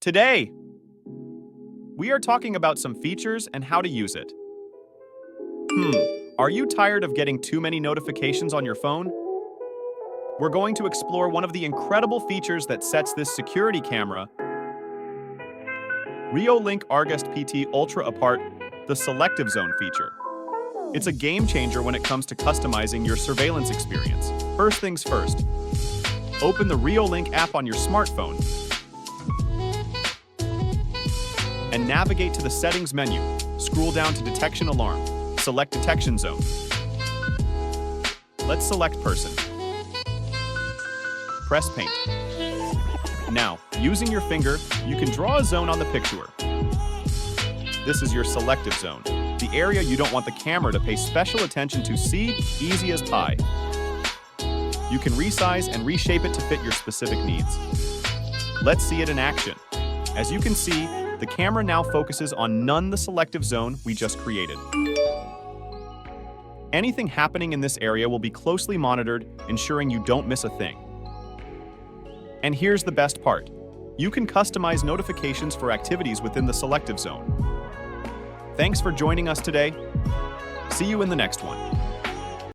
Today, we are talking about some features and how to use it. Are you tired of getting too many notifications on your phone? We're going to explore one of the incredible features that sets this security camera, Reolink Argus PT Ultra, apart, the Selective Zone feature. It's a game changer when it comes to customizing your surveillance experience. First things first, open the Reolink app on your smartphone and navigate to the settings menu. Scroll down to detection alarm. Select detection zone. Let's select person. Press paint. Now, using your finger, you can draw a zone on the picture. This is your selective zone, the area you don't want the camera to pay special attention to. See, easy as pie. You can resize and reshape it to fit your specific needs. Let's see it in action. As you can see, the camera now focuses on the selective zone we just created. Anything happening in this area will be closely monitored, ensuring you don't miss a thing. And here's the best part. You can customize notifications for activities within the selective zone. Thanks for joining us today. See you in the next one.